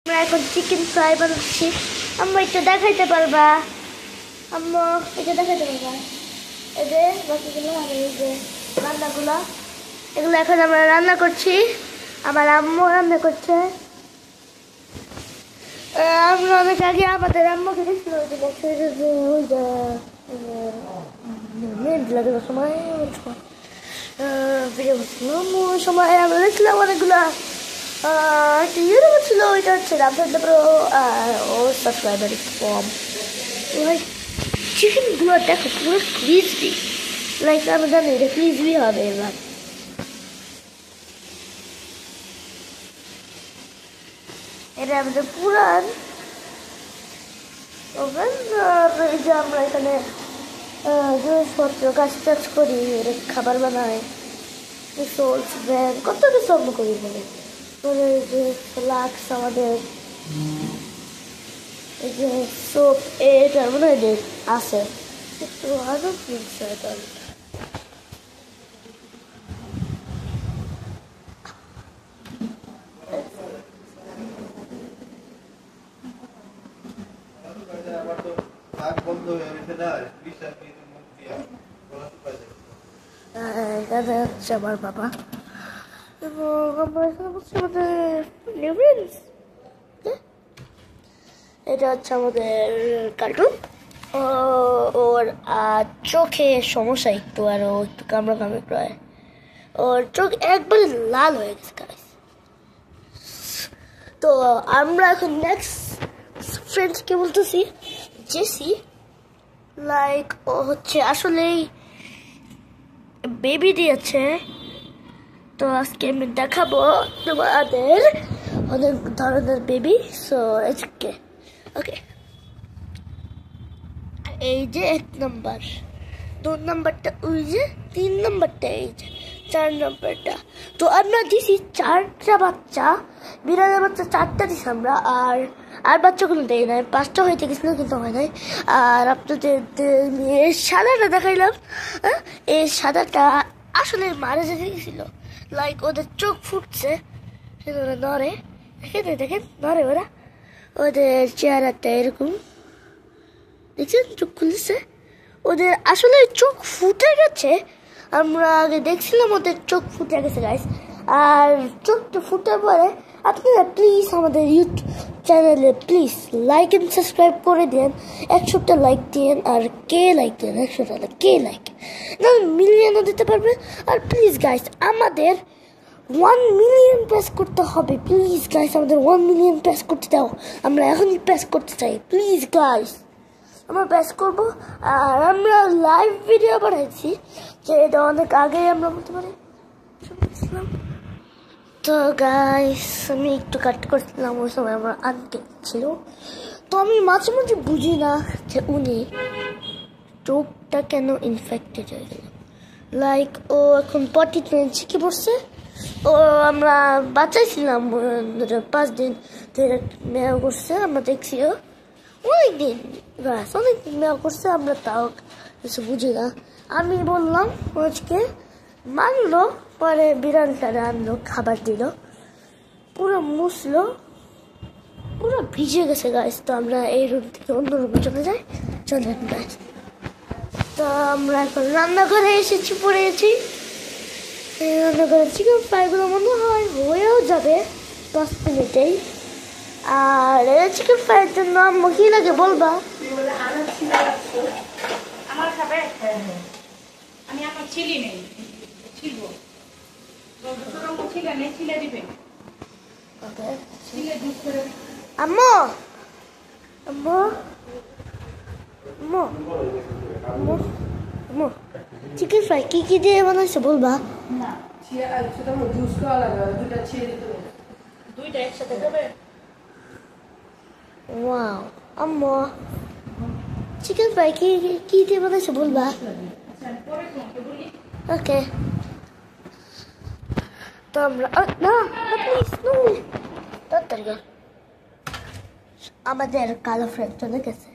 আমরা এখন chicken fry বানাচ্ছি। আম্মু এটা দেখাইতে পারবা? আম্মু এটা দেখাইতে পারবা? এই যে বাকিগুলো আর এই যে রান্নাগুলো, এগুলো এখন আমরা রান্না করছি। আমার আম্মু রান্না করছে। আমরা অনেক আগে আমাদের আম্মুকে দেখছিল লাগানোর সময় ভিডিও করছিলাম, ওই সময় আমরা দেখছিলাম অনেকগুলো একটা ইউটিউব ছিল, ওইটা হচ্ছে রামচন্দ্র প্রো ও সাবস্ক্রাইবার কম। চিকেনগুলো দেখো পুরো ক্রিসপি, লাইক আমি জানি এটা ক্রিসপি হবে এবার। এটা আমাদের পুরান ওভেন। এই যে আমরা এখানে জিনিসপত্র কাজ টাজ করি, খাবার বানাই, সোলস ব্যান কত কিছু আমরা করি। বলে যে ফ্লাক্স আমাদের এই যে সোপ এটার মনে হয় আছে একটু আরো দাদা হচ্ছে আমার বাবা এবং আমরা এখানে বলছি আমাদের এটা হচ্ছে আমাদের কার্টুন। ওর চোখে সমস্যা একটু, আর ও একটু কামড়া কামড়ে প্রায়, ওর চোখ একবারে লাল হয়ে গেছে গাইস। তো আমরা এখন নেক্সট ফ্রেন্ডসকে বলতেছি জেসি, লাইক ও হচ্ছে আসলেই বেবি দিয়েছে। তো আজকে আমি দেখাবো তোমাদের অনেক ধরনের বেবি। সো আজকে ওকে, এই যে 1 নম্বর, 2 নম্বরটা ওই যে, 3 নম্বরটা এই যে, 4 নম্বরটা। তো আমরা দিছি 4টা বাচ্চা, বিড়ালের বাচ্চা 4টা দিছি আমরা, আর বাচ্চাগুলো দেয় নাই, 5টা হইতে গেছিল কিন্তু হয় নাই। আর আপনাদের এই সাদাটা দেখাইলাম, এই সাদাটা আসলে মারা যেতে গেছিল, লাইক ওদের চোখ ফুটছে, ওরা নড়ে, দেখেন নড়ে ওরা, ওদের চেহারাটা এরকম দেখছেন, চোখ খুলছে, ওদের আসলে চোখ ফুটে গেছে। আমরা আগে দেখছিলাম ওদের চোখ ফুটে গেছে গাইস। আর চোখটা ফুটার পরে আপনারা প্লিজ আমাদের ইউটিউব চ্যানেলে প্লিজ লাইক এন্ড সাবস্ক্রাইব করে দেন, 100টা লাইক দিন। আর কে লাইক দেন 100টা লাইক, কে লাইক না মিলিয়নও দিতে পারবেন। আর প্লিজ গাইস আমাদের 1 মিলিয়ন প্রেস করতে হবে, প্লিজ গাইস আমাদের 1 মিলিয়ন প্রেস করতে দাও, আমরা এখনই প্রেস করতে চাই, প্লিজ গাইস আমরা প্রেস করবো। আর আমরা লাইভ ভিডিও বানাইছি, যে এটা অনেক আগে আমরা বলতে পারি। তো গাইস আমি একটু কাট করছিলাম, ওই সময় আমার আঙ্কেল ছিল। তো আমি মাঝে মাঝে বুঝি না যে উনি চোখটা কেন ইনফেক্টেড হয়ে গেল, লাইক ও এখন পটি ট্রেনছি কি পড়ছে। ও আমরা বাঁচাইছিলাম 5 দিন ধরে মেয়া করছে, আমরা দেখছি অনেকদিন গাছ অনেকদিন মেয়া করছে, আমরা তাও কিছু বুঝি না। আমি বললাম আজকে মানলো, পরে বিড়ালটারে আনলো, খাবার দিল, পুরো মুছলো, পুরো ভিজে গেছে গাছ। তো আমরা এই রুম থেকে অন্য রুমে চলে যাই, চলেন গাছ। তো আমরা এখন রান্নাঘরে এসেছি, পড়ে গেছি রান্নাঘরে। চিকেন ফ্রাইগুলো মনে হয় হয়েও যাবে 10 মিনিটেই। আর চিকেন ফ্রাইয়ের জন্য আম্মু কি লাগে বলবা? আম্মু আম্মু আম্মু আম্মু চিকেন ফ্রাই কি কি দিয়ে বানাইছে বলবা? দুইটা একসাথে খাবে। ওয়াও আম্মু চিকেন ফ্রাই কি দিয়ে বানাইছে বলবা? ওকে। তো আমরা না প্লিজ নো তাড়াতাড়ি আমাদের কালো ফ্রেন্ড চলে গেছে।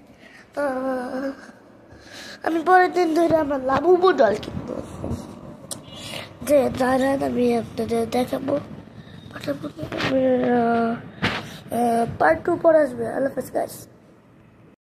আমি পরের দিন ধরে আমার লাবুবু ডল কিনবো, যে দাঁড়ান আমি আপনাদের দেখাবো। পার্ট 2 পর আসবে। আল্লাহ হাফেজ গাইস।